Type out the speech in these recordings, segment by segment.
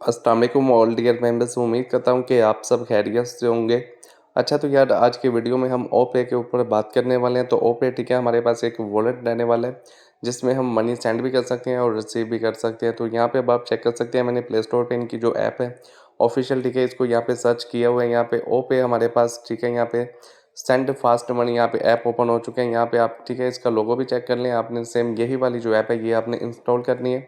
अस्सलाम वालेकुम all dear members. उम्मीद करता हूँ कि आप सब खैरियत से होंगे। अच्छा तो यार आज की वीडियो में हम ओ पे के ऊपर बात करने वाले हैं। तो ओ पे ठीक है, हमारे पास एक वॉलेट रहने वाला है जिसमें हम मनी सेंड भी कर सकते हैं और रिसीव भी कर सकते हैं। तो यहाँ पे अब आप चेक कर सकते हैं, मैंने प्ले स्टोर पे इनकी जो ऐप है ऑफिशियल ठीक है, इसको यहाँ पे सर्च किया हुआ है। यहाँ पे ओ पे हमारे पास ठीक है, यहाँ पे सेंड फास्ट मनी यहाँ पे ऐप ओपन हो चुके हैं। यहाँ पे आप ठीक है इसका लोगो भी चेक कर लें। आपने सेम यही वाली जो ऐप है ये आपने इंस्टॉल करनी है।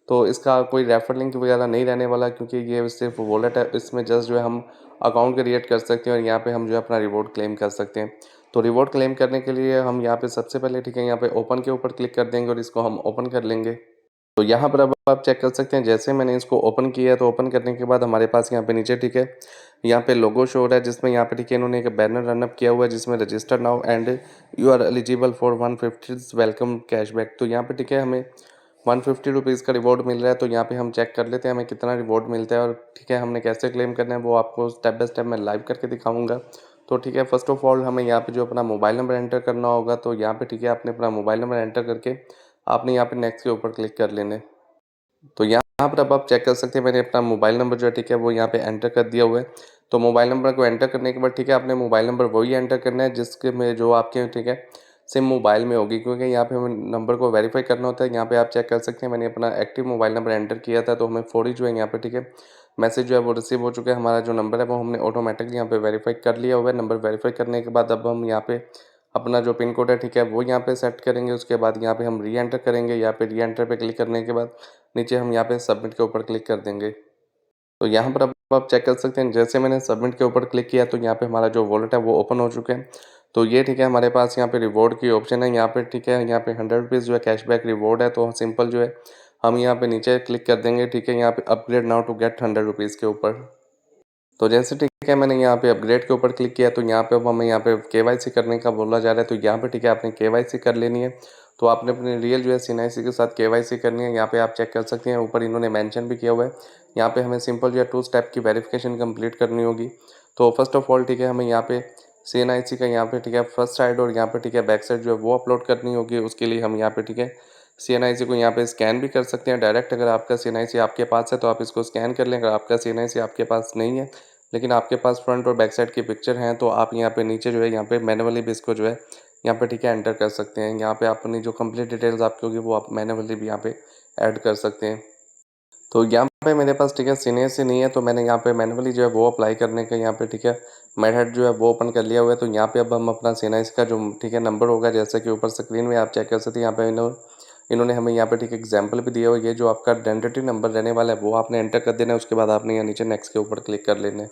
तो इसका कोई रेफर लिंक वगैरह नहीं रहने वाला, क्योंकि ये सिर्फ वॉलेट है। इसमें जस्ट जो है हम अकाउंट क्रिएट कर सकते हैं और यहाँ पे हम जो है अपना रिवॉर्ड क्लेम कर सकते हैं। तो रिवॉर्ड क्लेम करने के लिए हम यहाँ पे सबसे पहले ठीक है यहाँ पे ओपन के ऊपर क्लिक कर देंगे और इसको हम ओपन कर लेंगे। तो यहाँ पर अब आप चेक कर सकते हैं, जैसे मैंने इसको ओपन किया है तो ओपन करने के बाद हमारे पास यहाँ पे नीचे ठीक है यहाँ पे लोगो शो हो रहा है, जिसमें यहाँ पे ठीक है इन्होंने एक बैनर रनअप किया हुआ है जिसमें register now and you are eligible for 150 welcome cashback. तो यहाँ पे ठीक है हमें 150 रुपीज़ का रिवॉर्ड मिल रहा है। तो यहाँ पे हम चेक कर लेते हैं हमें कितना रिवॉर्ड मिलता है और ठीक है हमने कैसे क्लेम करना है वो आपको स्टेप बाय स्टेप मैं लाइव करके दिखाऊंगा। तो ठीक है, फर्स्ट ऑफ ऑल हमें यहाँ पे जो अपना मोबाइल नंबर एंटर करना होगा। तो यहाँ पे ठीक है आपने अपना मोबाइल नंबर एंटर करके आपने यहाँ पे नेक्स्ट के ऊपर क्लिक कर लेने। तो यहाँ पर अब आप चेक कर सकते हैं मैंने अपना मोबाइल नंबर जो है ठीक है वो यहाँ पे एंटर कर दिया हुआ है। तो मोबाइल नंबर को एंटर करने के बाद ठीक है आपने मोबाइल नंबर वही एंटर करना है जिसके में जो आपके ठीक है सिम मोबाइल में होगी, क्योंकि यहाँ पे हमें नंबर को वेरीफाई करना होता है। यहाँ पे आप चेक कर सकते हैं मैंने अपना एक्टिव मोबाइल नंबर एंटर किया था, तो हमें फौरी जो है यहाँ पे ठीक है मैसेज जो है वो रिसीव हो चुका है। हमारा जो नंबर है वो हमने ऑटोमेटिकली यहाँ पे वेरीफाई कर लिया हुआ है। नंबर वेरीफाई करने के बाद अब हम यहाँ पे अपना जो पिन कोड है ठीक है वो यहाँ पे सेट करेंगे। उसके बाद यहाँ पे हम री एंटर करेंगे। यहाँ पे री एंटर पे क्लिक करने के बाद नीचे हम यहाँ पे सबमिट के ऊपर क्लिक कर देंगे। तो यहाँ पर अब आप चेक कर सकते हैं, जैसे मैंने सबमिट के ऊपर क्लिक किया तो यहाँ पे हमारा जो वॉलेट है वो ओपन हो चुके हैं। तो ये ठीक है हमारे पास यहाँ पे रिवॉर्ड की ऑप्शन है। यहाँ पे ठीक है यहाँ पे 100 रुपीज़ जो है कैशबैक रिवॉर्ड है। तो सिंपल जो है हम यहाँ पे नीचे क्लिक कर देंगे। ठीक है यहाँ पे upgrade now to get 100 rupees के ऊपर। तो जैसे ठीक है मैंने यहाँ पे अपग्रेड के ऊपर क्लिक किया तो यहाँ पे अब हमें यहाँ पे केवाईसी करने का बोला जा रहा है। तो यहाँ पे ठीक है आपने केवाईसी कर लेनी है। तो आपने अपने रियल जो है सीएनआईसी के साथ केवाईसी करनी है। यहाँ पे आप चेक कर सकते हैं ऊपर इन्होंने मेंशन भी किया हुआ है। यहाँ पे हमें सिंपल जो है 2 स्टेप की वेरिफिकेशन कंप्लीट करनी होगी। तो फर्स्ट ऑफ ऑल ठीक है हमें यहाँ पे सीएनआईसी का यहाँ पे ठीक है फर्स्ट साइड और यहाँ पे ठीक है बैक साइड जो है वो अपलोड करनी होगी। उसके लिए हम यहाँ पे ठीक है सीएनआईसी को यहाँ पे स्कैन भी कर सकते हैं डायरेक्ट। अगर आपका सीएनआईसी आपके पास है तो आप इसको स्कैन कर लें। अगर आपका सीएनआईसी आपके पास नहीं है लेकिन आपके पास फ्रंट और बैक साइड की पिक्चर हैं तो आप यहाँ पे नीचे जो है यहाँ पे मैनुअली भी इसको जो है यहाँ पे ठीक है एंटर कर सकते हैं। यहाँ पे आप अपनी जो कंप्लीट डिटेल्स आपकी होगी वो आप मैनुअली भी यहाँ पे ऐड कर सकते हैं। तो यहाँ पे मेरे पास ठीक है सीनियर से नहीं है, तो मैंने यहाँ पे मैनुअली जो है वो अप्लाई करने का यहाँ पे ठीक है मेथड जो है वो ओपन कर लिया हुआ है। तो यहाँ पे अब हम अपना सीनियर का जो ठीक है नंबर होगा, जैसे कि ऊपर स्क्रीन में आप चेक कर सकते हैं यहाँ पे इन्होंने हमें यहाँ पे ठीक है एग्जाम्पल भी दिया हुआ है। ये जो आपका आइडेंटिटी नंबर रहने वाला है वो आपने एंटर कर देना है। उसके बाद आपने यहाँ नीचे नेक्स्ट के ऊपर क्लिक कर लेना है।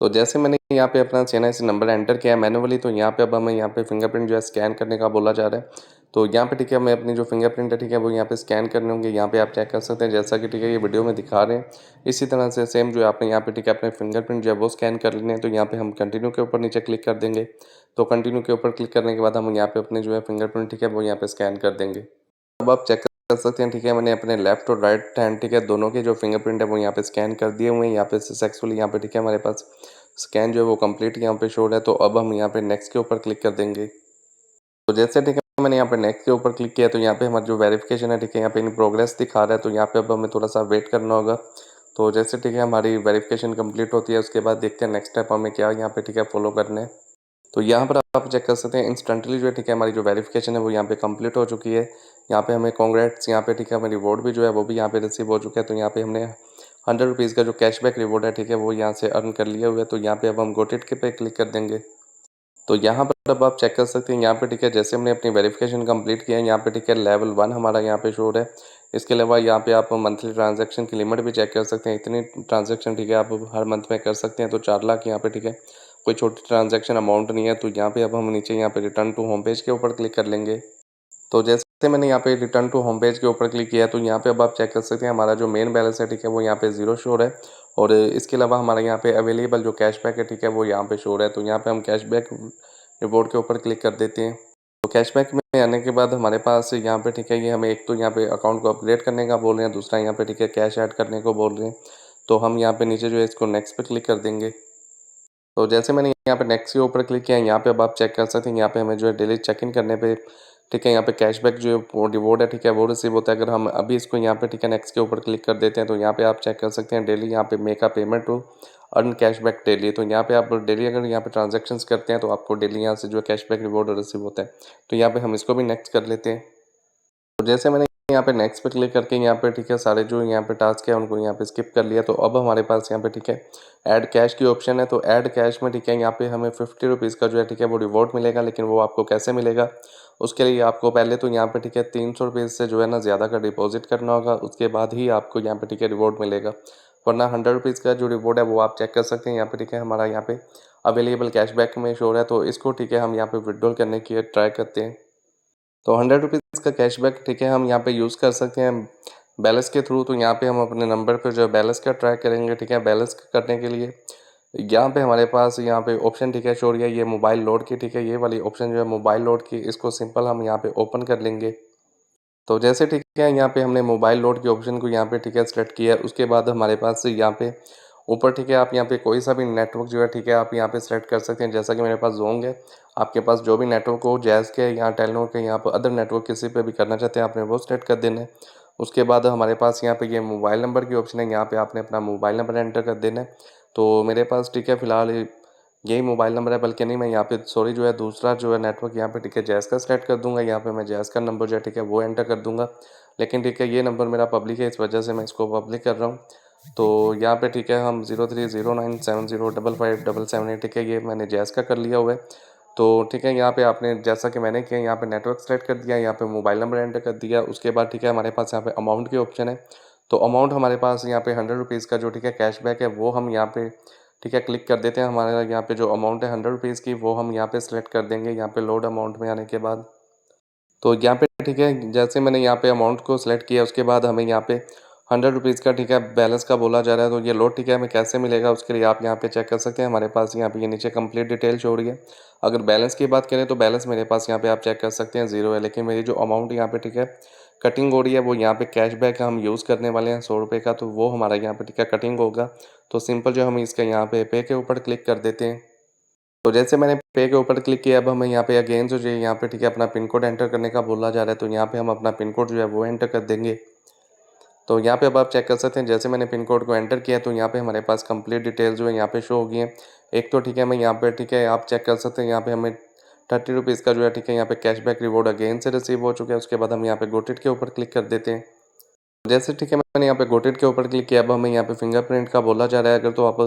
तो जैसे मैंने यहाँ पे अपना सीएनआईसी नंबर एंटर किया है मैनुअली, तो यहाँ पे अब हमें यहाँ पे फिंगरप्रिंट जो है स्कैन करने का बोला जा रहा है। तो यहाँ पे ठीक है हमें अपनी जो फिंगरप्रिंट है ठीक है वो यहाँ पे स्कैन करने होंगे। यहाँ पे आप चेक कर सकते हैं जैसा कि ठीक है ये वीडियो में दिखा रहे हैं, इसी तरह से सेम जो है आपने यहाँ पे ठीक है अपने फिंगरप्रिंट जो है वो स्कैन कर लेने हैं। तो यहाँ पे हम कंटिन्यू के ऊपर नीचे क्लिक कर देंगे। तो कंटिन्यू के ऊपर क्लिक करने के बाद हम यहाँ पे अपने जो है फिंगरप्रिंट ठीक है वो यहाँ पे स्कैन कर देंगे। अब आप चेक कर सकते हैं ठीक है मैंने अपने लेफ्ट और राइट हैंड ठीक है दोनों के जो फिंगरप्रिंट है वो यहाँ पे स्कैन कर दिए हुए हैं। यहाँ पे सक्सेसफुली यहाँ पे ठीक है हमारे पास स्कैन जो है वो कंप्लीट यहाँ पे शो है। तो अब हम यहाँ पे नेक्स्ट के ऊपर क्लिक कर देंगे। तो जैसे ठीक है मैंने यहाँ पे नेक्स्ट के ऊपर क्लिक किया तो यहाँ पे हमारा जो वेरिफिकेशन है ठीक है यहाँ पे इन प्रोग्रेस दिखा रहा है। तो यहाँ पे अब हमें थोड़ा सा वेट करना होगा। तो जैसे ठीक है हमारी वेरिफिकेशन कंप्लीट होती है उसके बाद देखते हैं नेक्स्ट स्टेप हमें क्या यहाँ पे ठीक है फॉलो करना है। तो यहाँ पर आप चेक कर सकते हैं इंस्टेंटली जो है ठीक है हमारी जो वेरिफिकेशन है वो यहाँ पे कंप्लीट हो चुकी है। यहाँ पे हमें कॉन्ग्रेट्स यहाँ पे ठीक है हमें रिवॉर्ड भी जो है वो भी यहाँ पे रिसीव हो चुका है। तो यहाँ पे हमने 100 रुपीज़ का जो कैशबैक रिवॉर्ड है ठीक है वो यहाँ से अर्न कर लिया हुआ है। तो यहाँ पे अब हम गॉट इट के पे क्लिक कर देंगे। तो यहाँ पर अब आप चेक कर सकते हैं यहाँ पे ठीक है जैसे हमने अपनी वेरिफिकेशन कंप्लीट किया है यहाँ पे ठीक है लेवल 1 हमारा यहाँ पे शो है। इसके अलावा यहाँ पे आप मंथली ट्रांजैक्शन की लिमिट भी चेक कर सकते हैं। इतनी ट्रांजैक्शन ठीक है आप हर मंथ में कर सकते हैं। तो 4 लाख यहाँ पे ठीक है कोई छोटी ट्रांजैक्शन अमाउंट नहीं है। तो यहाँ पे अब हम नीचे यहाँ पे रिटर्न टू होम पेज के ऊपर क्लिक कर लेंगे। तो जैसे मैंने यहाँ पे रिटर्न टू होम पेज के ऊपर क्लिक किया तो यहाँ पे अब आप चेक कर सकते हैं हमारा जो मेन बैलेंस है ठीक है वो यहाँ पे 0 शो है। और इसके अलावा हमारा यहाँ पे अवेलेबल जो कैशबैक है ठीक है वो यहाँ पे शो है। तो यहाँ पे हम कैशबैक रिवॉर्ड के ऊपर क्लिक कर देते हैं। तो कैशबैक में आने के बाद हमारे पास यहाँ पे ठीक है ये हमें एक तो यहाँ पे अकाउंट को अपग्रेड करने का बोल रहे हैं, दूसरा यहाँ पे ठीक है कैश ऐड करने को बोल रहे हैं। तो हम यहाँ पे नीचे जो है इसको नेक्स्ट पे क्लिक कर देंगे। तो जैसे मैंने यहाँ पे नेक्स्ट के ऊपर क्लिक किया यहाँ पे अब आप चेक कर सकते हैं यहाँ पे हमें जो है डेली चेक इन करने पे ठीक है, यहाँ पे कैशबैक जो रिवॉर्ड है, ठीक है, वो रिसीव होता है। अगर हम अभी इसको यहाँ पे, ठीक है, नेक्स्ट के ऊपर क्लिक कर देते हैं तो यहाँ पे आप चेक कर सकते हैं डेली यहाँ पे make a payment to earn cashback daily. तो यहाँ पे आप डेली अगर यहाँ पे ट्रांजैक्शंस करते हैं तो आपको डेली यहाँ से जो है कैशबैक रिवॉर्ड रिसीव होता है। तो यहाँ पे हम इसको भी नेक्स्ट कर लेते हैं। तो जैसे मैंने यहाँ पे नेक्स्ट पे क्लिक करके यहाँ पे, ठीक है, सारे जो यहाँ पे टास्क है उनको यहाँ पे स्किप कर लिया। तो अब हमारे पास यहाँ पे, ठीक है, ऐड कैश की ऑप्शन है। तो ऐड कैश में, ठीक है, यहाँ पे हमें 50 रुपीज़ का जो है, ठीक है, वो रिवॉर्ड मिलेगा। लेकिन वो आपको कैसे मिलेगा, उसके लिए आपको पहले तो यहाँ पे, ठीक है, 300 रुपीज़ से जो है ना ज़्यादा का डिपॉजिट करना होगा। उसके बाद ही आपको यहाँ पे, ठीक है, रिवॉर्ड मिलेगा। वरना 100 रुपीज़ का जो रिवॉर्ड है वो आप चेक कर सकते हैं यहाँ पे, ठीक है, हमारा यहाँ पे अवेलेबल कैशबैक में शो हो रहा है। तो इसको, ठीक है, हम यहाँ पे विड्रॉल करने की ट्राई करते हैं। तो 100 रुपीज़ का कैशबैक, ठीक है, हम यहाँ पे यूज़ कर सकते हैं बैलेंस के थ्रू। तो यहाँ पे हम अपने नंबर पे जो है बैलेंस का ट्राई करेंगे। ठीक है, बैलेंस करने के लिए यहाँ पे हमारे पास यहाँ पे ऑप्शन, ठीक है, शो हो रही है ये मोबाइल लोड की। ठीक है, ये वाली ऑप्शन जो है मोबाइल लोड की, इसको सिंपल हम यहाँ पे ओपन कर लेंगे। तो जैसे, ठीक है, यहाँ पे हमने मोबाइल लोड के ऑप्शन को यहाँ पे, ठीक है, सेलेक्ट किया। उसके बाद हमारे पास यहाँ पे ऊपर, ठीक है, आप यहाँ पे कोई सा भी नेटवर्क जो है, ठीक है, आप यहाँ पे सेलेक्ट कर सकते हैं। जैसा कि मेरे पास जोंग है, आपके पास जो भी नेटवर्क हो, जैज़ के, यहाँ टेलीनॉर के, यहाँ पर अदर नेटवर्क किसी पे भी करना चाहते हैं आपने वो सेलेक्ट कर देना है। उसके बाद हमारे पास यहाँ पे ये मोबाइल नंबर की ऑप्शन है, यहाँ पे आपने अपना मोबाइल नंबर एंटर कर देना है। तो मेरे पास, ठीक है, फ़िलहाल यही मोबाइल नंबर है, बल्कि नहीं, मैं यहाँ पे सॉरी जो है दूसरा जो है नेटवर्क यहाँ पे, ठीक है, जैज़ का सेलेक्ट कर दूंगा। यहाँ पे मैं जैज़ का नंबर जो है, ठीक है, वो एंटर कर दूंगा। लेकिन, ठीक है, ये नंबर मेरा पब्लिक है, इस वजह से मैं इसको पब्लिक कर रहा हूँ। तो यहाँ पे, ठीक है, हम 0309705577, ठीक है, ये मैंने जैज़ का कर लिया हुआ है। तो ठीक है, यहाँ पे आपने जैसा कि मैंने किया, यहाँ पे नेटवर्क सेलेक्ट कर दिया, यहाँ पे मोबाइल नंबर एंटर कर दिया। उसके बाद, ठीक है, हमारे पास यहाँ पे अमाउंट की ऑप्शन है। तो अमाउंट हमारे पास यहाँ पे 100 रुपीज़ का जो, ठीक है, कैशबैक है वो हम यहाँ पे, ठीक है, क्लिक कर देते हैं। हमारे यहाँ पे जो अमाउंट है 100 रुपीज़ की, वो हम यहाँ पे सेलेक्ट कर देंगे। यहाँ पे लोड अमाउंट में आने के बाद तो यहाँ पे, ठीक है, जैसे मैंने यहाँ पे अमाउंट को सिलेक्ट किया, उसके बाद हमें यहाँ पे 100 रुपीज़ का, ठीक है, बैलेंस का बोला जा रहा है। तो ये लोड, ठीक है, हमें कैसे मिलेगा, उसके लिए आप यहाँ पे चेक कर सकते हैं। हमारे पास यहाँ पे ये नीचे कंप्लीट डिटेल शो हो रही है। अगर बैलेंस की बात करें तो बैलेंस मेरे पास यहाँ पे आप चेक कर सकते हैं 0 है। लेकिन मेरी जो अमाउंट यहाँ पे, ठीक है, कटिंग हो रही है, वो यहाँ पे कैशबैक हम यूज़ करने वाले हैं 100 रुपये का, तो वो हमारा यहाँ पे, ठीक है, कटिंग होगा। तो सिंपल जो हम इसका यहाँ पे के ऊपर क्लिक कर देते हैं। तो जैसे मैंने पे के ऊपर क्लिक किया, अब हमें यहाँ पे अगेन जो है यहाँ पे, ठीक है, अपना पिन कोड एंटर करने का बोला जा रहा है। तो यहाँ पे हम अपना पिन कोड जो है वो एंटर कर देंगे। तो यहाँ पे अब आप चेक कर सकते हैं, जैसे मैंने पिन कोड को एंटर किया तो यहाँ पे हमारे पास कंप्लीट डिटेल जो है यहाँ पे शो हो गई है। एक तो, ठीक है, मैं यहाँ पे, ठीक है, आप चेक कर सकते हैं, यहाँ पे हमें 30 रुपीज़ का जो है, ठीक है, यहाँ पे कैशबैक रिवॉर्ड अगेन से रिसीव हो चुका है। उसके बाद हम यहाँ पे गोट इट के ऊपर क्लिक कर देते हैं। जैसे, ठीक है, मैंने यहाँ पे गोट इट के ऊपर क्लिक किया, अब हमें यहाँ पे फिंगरप्रिंट का बोला जा रहा है। अगर तो आप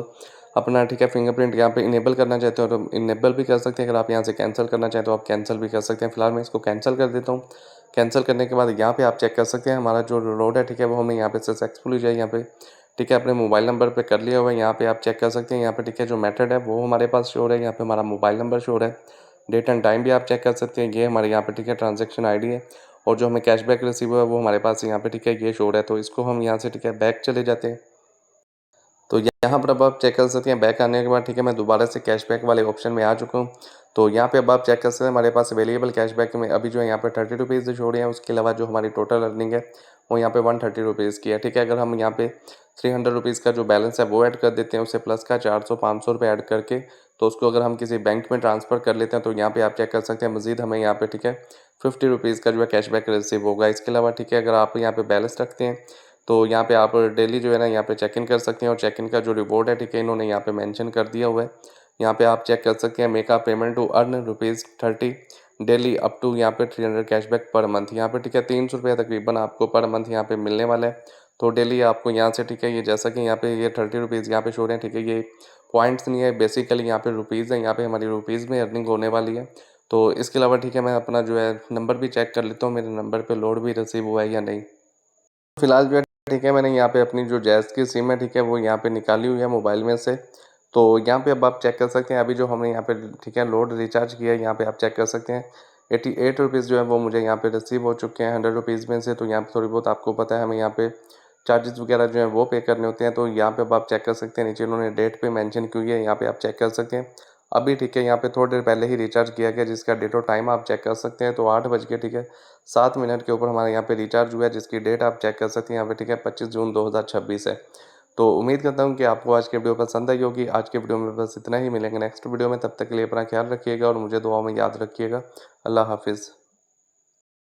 अपना, ठीक है, फिंगरप्रिंट यहाँ पे इनेबल करना चाहते हो तो इनेबल भी कर सकते हैं। अगर आप यहाँ से कैंसिल करना चाहें तो आप कैंसिल भी कर सकते हैं। फिलहाल मैं इसको कैंसिल कर देता हूँ। कैंसिल करने के बाद यहाँ पे आप चेक कर सकते हैं हमारा जो लोड है, ठीक है, वो हमें यहाँ पे सक्सेसफुली जो है यहाँ पे, ठीक है, अपने मोबाइल नंबर पे कर लिया हुआ है। यहाँ पे आप चेक कर सकते हैं, यहाँ पे, ठीक है, जो मेथड है वो हमारे पास शो है। यहाँ पे हमारा मोबाइल नंबर शो है। डेट एंड टाइम भी आप चेक कर सकते हैं। ये हमारे यहाँ पे, ठीक है, ट्रांजेक्शन आईडी है। और जो हमें कैशबैक रिसीव हुआ है वो हमारे पास यहाँ पे, ठीक है, ये शो है। तो इसको हम यहाँ से, ठीक है, बैक चले जाते हैं। तो यहाँ पर अब आप चेक कर सकते हैं, बैक आने के बाद, ठीक है, मैं दोबारा से कैशबैक वाले ऑप्शन में आ चुका हूँ। तो यहाँ पे अब आप चेक कर सकते हैं, हमारे पास अवेलेबल कैशबैक में अभी जो है यहाँ पे 30 रुपीज़ शो रहे हैं। उसके अलावा जो हमारी टोटल अर्निंग है वो यहाँ पे 130 रुपीज़ की है। ठीक है, अगर हम यहाँ पे 300 रुपीज़ का जो बैलेंस है वो ऐड कर देते हैं, उससे प्लस का 400-500 रुपये ऐड करके, तो उसको अगर हम किसी बैंक में ट्रांसफ़र कर लेते हैं तो यहाँ पे आप चेक कर सकते हैं मज़ीद हमें यहाँ पे, ठीक है, 50 रुपीज़ का जो है कैशबैक रिसीव होगा। इसके अलावा, ठीक है, अगर आप यहाँ पे बैलेंस रखते हैं तो यहाँ पे आप डेली जो है ना यहाँ पे चेक इन कर सकते हैं। और चेक इन का जो रिवॉर्ड है, ठीक है, इन्होंने यहाँ पे मेंशन कर दिया हुआ है। यहाँ पे आप चेक कर सकते हैं, make a payment to earn ₹30 daily up to यहाँ पे 300 कैशबैक पर मंथ। यहाँ पे, ठीक है, 300 रुपये तकरीबन आपको पर मंथ यहाँ पे मिलने वाला है। तो डेली आपको यहाँ से, ठीक है, ये जैसा कि यहाँ पे ये 30 रुपीज़ यहाँ पे शो रहे हैं, ठीक है, ये पॉइंट्स नहीं है, बेसिकली यहाँ पे रुपीज़ है। यहाँ पे हमारी रुपीज़ में अर्निंग होने वाली है। तो इसके अलावा, ठीक है, मैं अपना जो है नंबर भी चेक कर लेता हूँ, मेरे नंबर पर लोड भी रिसीव हुआ है या नहीं। फिलहाल जो है, ठीक है, मैंने यहाँ पे अपनी जो जैज़ की सिम है, ठीक है, वो यहाँ पे निकाली हुई है मोबाइल में से। तो यहाँ पे अब आप चेक कर सकते हैं, अभी जो हमने यहाँ पे, ठीक है, लोड रिचार्ज किया है, यहाँ पे आप चेक कर सकते हैं 88 रुपीज़ जो है वो मुझे यहाँ पे रिसीव हो चुके हैं 100 रुपीज़ में से। तो यहाँ पे थोड़ी बहुत आपको पता है हमें यहाँ पे चार्जेस वगैरह जो है वो पे करने होते हैं। तो यहाँ पे अब आप चेक कर सकते हैं, नीचे उन्होंने डेट पे मेंशन की हुई है, यहाँ पे आप चेक कर सकते हैं। अभी, ठीक है, यहाँ पे थोड़ी देर पहले ही रिचार्ज किया गया, जिसका डेट और टाइम आप चेक कर सकते हैं। तो 8 बज के, ठीक है, 7 मिनट के ऊपर हमारे यहाँ पे रिचार्ज हुआ है, जिसकी डेट आप चेक कर सकते हैं यहाँ पे, ठीक है, 25 जून 2026 है। तो उम्मीद करता हूँ कि आपको आज की वीडियो पसंद आई होगी। आज के वीडियो में बस इतना ही, मिलेंगे नेक्स्ट वीडियो में। तब तक के लिए अपना ख्याल रखिएगा और मुझे दुआ में याद रखिएगा। अल्लाह हाफिज़।